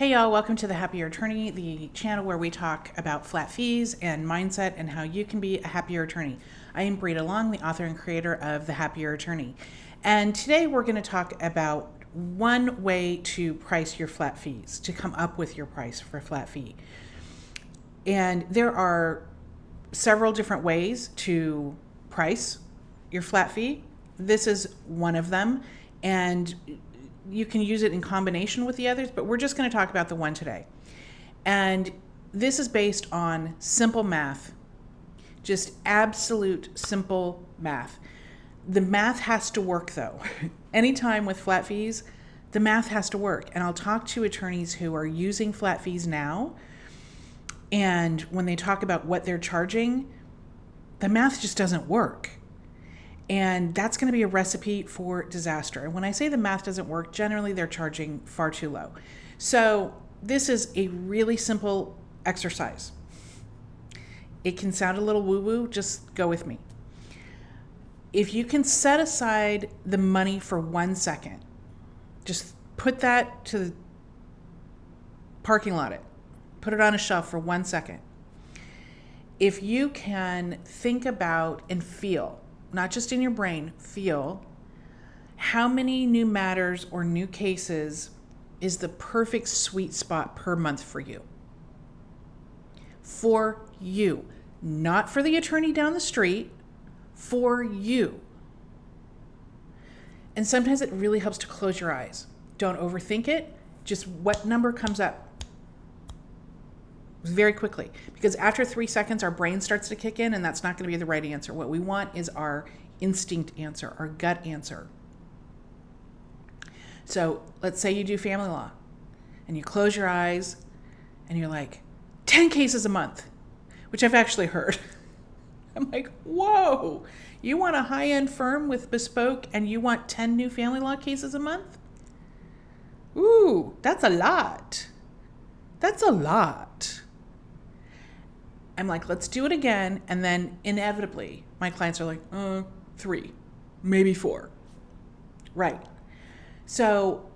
Hey y'all, welcome to The Happier Attorney, the channel where we talk about flat fees and mindset and how you can be a happier attorney. I am Brita Long, the author and creator of The Happier Attorney. And today we're going to talk about one way to price your flat fees, to come up with your price for a flat fee. And there are several different ways to price your flat fee. This is one of them. And you can use it in combination with the others, but we're just going to talk about the one today. And this is based on simple math, just absolute simple math. The math has to work though. Anytime with flat fees, the math has to work. And I'll talk to attorneys who are using flat fees now. And when they talk about what they're charging, the math just doesn't work. And that's going to be a recipe for disaster. And when I say the math doesn't work, generally they're charging far too low. So this is a really simple exercise. It can sound a little woo-woo, just go with me. If you can set aside the money for 1 second, just put that to the parking lot, put it on a shelf for 1 second. If you can think about and feel, not just in your brain, feel how many new matters or new cases is the perfect sweet spot per month for you. For you, not for the attorney down the street, for you. And sometimes it really helps to close your eyes. Don't overthink it, just what number comes up very quickly, because after 3 seconds our brain starts to kick in, and that's not going to be the right answer. What we want is our instinct answer, our gut answer. So let's say you do family law and you close your eyes and you're like 10 cases a month, which I've actually heard. I'm like, whoa, you want a high-end firm with bespoke and you want 10 new family law cases a month? Ooh, that's a lot. That's a lot. I'm like, let's do it again. And then inevitably, my clients are like, 3, maybe 4. Right. So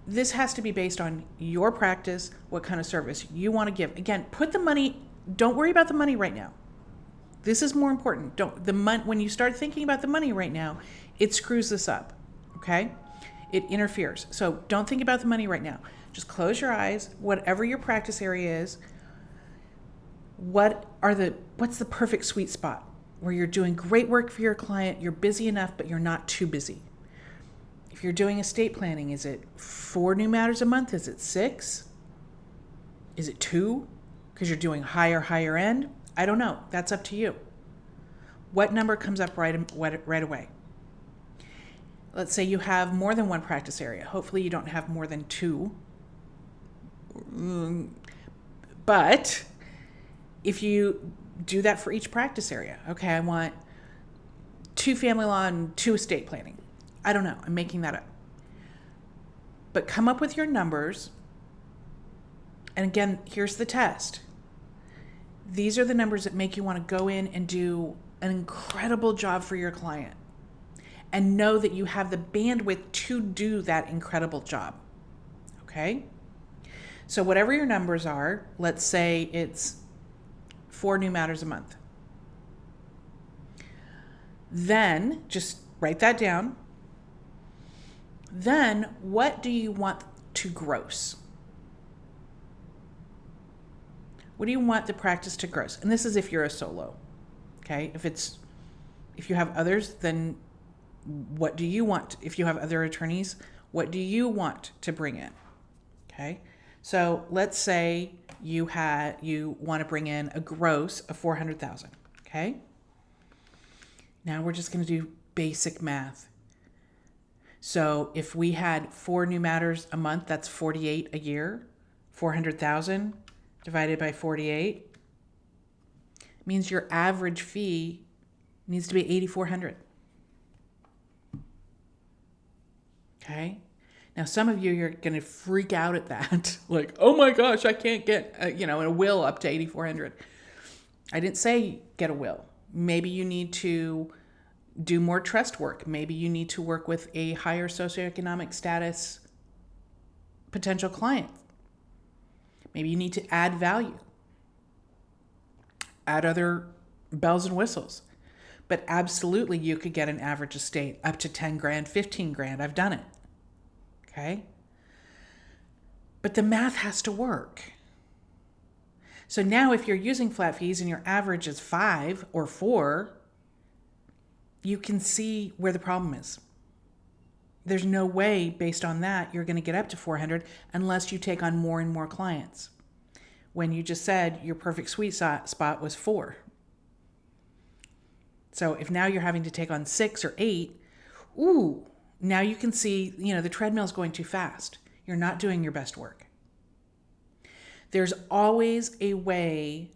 this has to be based on your practice, what kind of service you want to give. Again, put the money, don't worry about the money right now. This is more important. When you start thinking about the money right now, it screws this up. Okay? It interferes. So don't think about the money right now. Just close your eyes, whatever your practice area is. What's the perfect sweet spot where you're doing great work for your client, you're busy enough, but you're not too busy? If you're doing estate planning, is it 4 new matters a month? Is it 6? Is it 2? Because you're doing higher end? I don't know. That's up to you. What number comes up right away? Let's say you have more than one practice area. Hopefully you don't have more than 2. But if you do that for each practice area, okay, I want 2 family law and 2 estate planning. I don't know, I'm making that up. But come up with your numbers. And again, here's the test. These are the numbers that make you want to go in and do an incredible job for your client. And know that you have the bandwidth to do that incredible job. Okay? So whatever your numbers are, let's say it's 4 new matters a month. Then just write that down. Then what do you want to gross? What do you want the practice to gross? And this is if you're a solo. Okay? If you have others, then what do you want? If you have other attorneys, what do you want to bring in? Okay? So let's say you want to bring in a gross of $400,000. Okay? Now we're just going to do basic math. So if we had 4 new matters a month, that's 48 a year. 400,000 divided by 48 means your average fee needs to be $8,400. Okay? Now, some of you're going to freak out at that. Like, oh my gosh, I can't get, a will up to $8,400. I didn't say get a will. Maybe you need to do more trust work. Maybe you need to work with a higher socioeconomic status potential client. Maybe you need to add value, add other bells and whistles. But absolutely, you could get an average estate up to 10 grand, 15 grand. I've done it. Okay? But the math has to work. So now if you're using flat fees and your average is 5 or 4, you can see where the problem is. There's no way based on that you're going to get up to 400 unless you take on more and more clients. When you just said your perfect sweet spot was 4. So if now you're having to take on 6 or 8, now you can see, the treadmill's going too fast. You're not doing your best work. There's always a way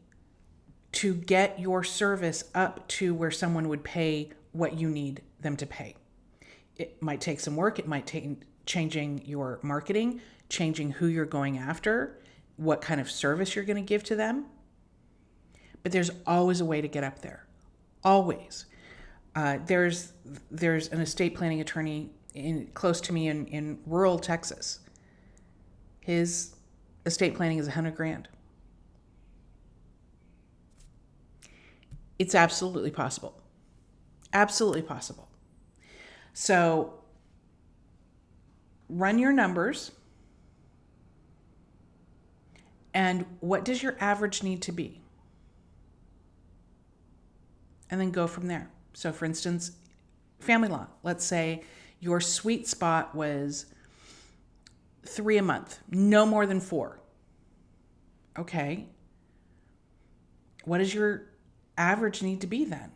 to get your service up to where someone would pay what you need them to pay. It might take some work. It might take changing your marketing, changing who you're going after, what kind of service you're going to give to them. But there's always a way to get up there. Always. There's an estate planning attorney close to me in rural Texas. His estate planning is $100,000. It's absolutely possible. Absolutely possible. So run your numbers. And what does your average need to be? And then go from there. So for instance, family law, let's say your sweet spot was 3 a month, no more than 4. Okay. What does your average need to be then?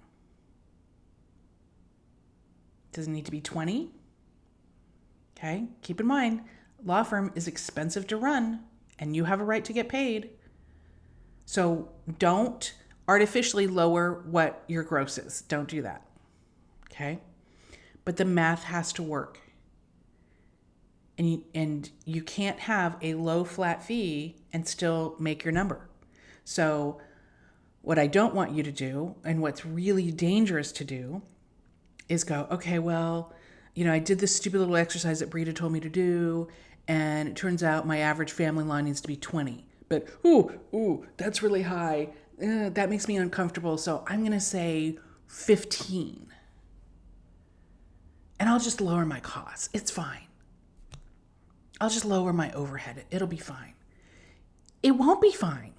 Does it need to be 20? Okay. Keep in mind, law firm is expensive to run and you have a right to get paid. So don't artificially lower what your gross is. Don't do that. Okay. But the math has to work. And you can't have a low flat fee and still make your number. So what I don't want you to do, and what's really dangerous to do, is go, okay, well, I did this stupid little exercise that Brita told me to do, and it turns out my average family law needs to be 20. But, that's really high. That makes me uncomfortable, so I'm going to say 15. And I'll just lower my costs. It's fine. I'll just lower my overhead. It'll be fine. It won't be fine.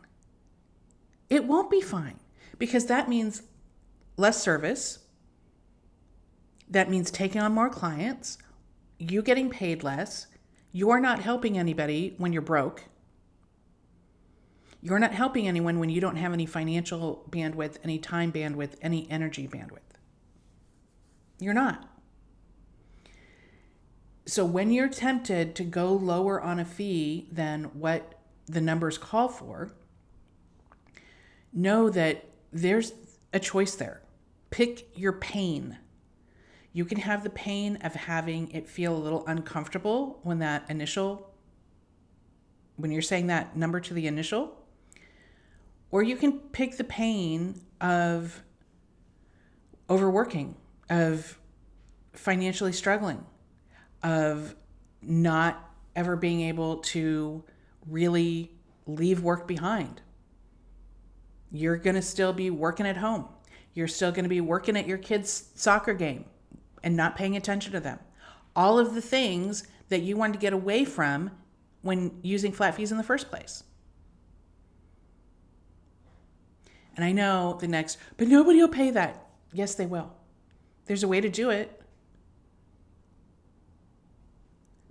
It won't be fine because that means less service. That means taking on more clients, you getting paid less. You're not helping anybody when you're broke. You're not helping anyone when you don't have any financial bandwidth, any time bandwidth, any energy bandwidth. You're not. So when you're tempted to go lower on a fee than what the numbers call for, know that there's a choice there. Pick your pain. You can have the pain of having it feel a little uncomfortable when you're saying that number to the initial, or you can pick the pain of overworking, of financially struggling, of not ever being able to really leave work behind. You're going to still be working at home. You're still going to be working at your kids' soccer game and not paying attention to them. All of the things that you wanted to get away from when using flat fees in the first place. And I know but nobody will pay that. Yes, they will. There's a way to do it.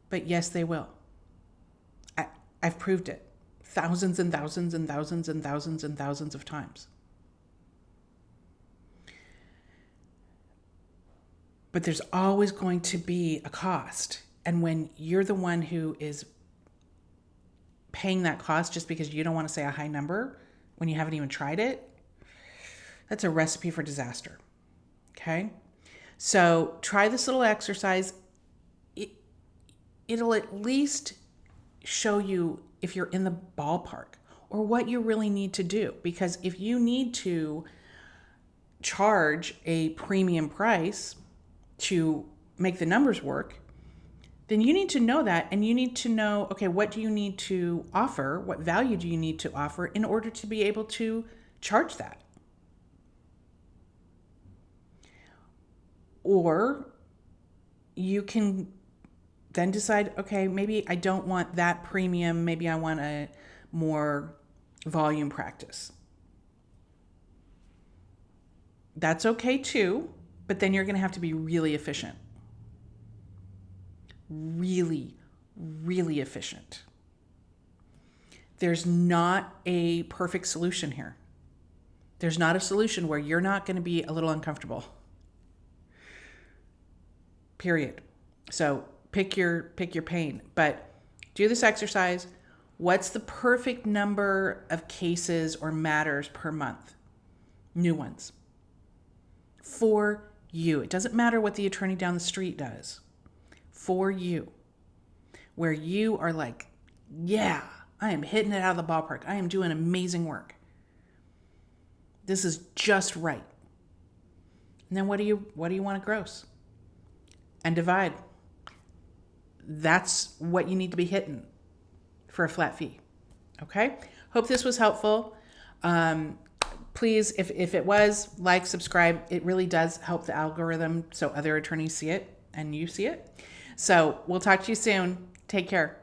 But yes, they will. I've proved it thousands and thousands and thousands and thousands and thousands of times. But there's always going to be a cost. And when you're the one who is paying that cost just because you don't want to say a high number when you haven't even tried it, that's a recipe for disaster. Okay? So try this little exercise. It'll at least show you if you're in the ballpark or what you really need to do. Because if you need to charge a premium price to make the numbers work, then you need to know that, and you need to know, okay, what do you need to offer? What value do you need to offer in order to be able to charge that? Or you can then decide, okay, maybe I don't want that premium. Maybe I want a more volume practice. That's okay too, but then you're going to have to be really efficient. Really, really efficient. There's not a perfect solution here. There's not a solution where you're not going to be a little uncomfortable. Period. So pick your pain, but do this exercise. What's the perfect number of cases or matters per month? New ones. For you. It doesn't matter what the attorney down the street does. For you. Where you are like, yeah, I am hitting it out of the ballpark. I am doing amazing work. This is just right. And then what do you want to gross? And divide. That's what you need to be hitting for a flat fee. Okay? Hope this was helpful. Please, if it was, like, subscribe. It really does help the algorithm so other attorneys see it and you see it. So we'll talk to you soon. Take care.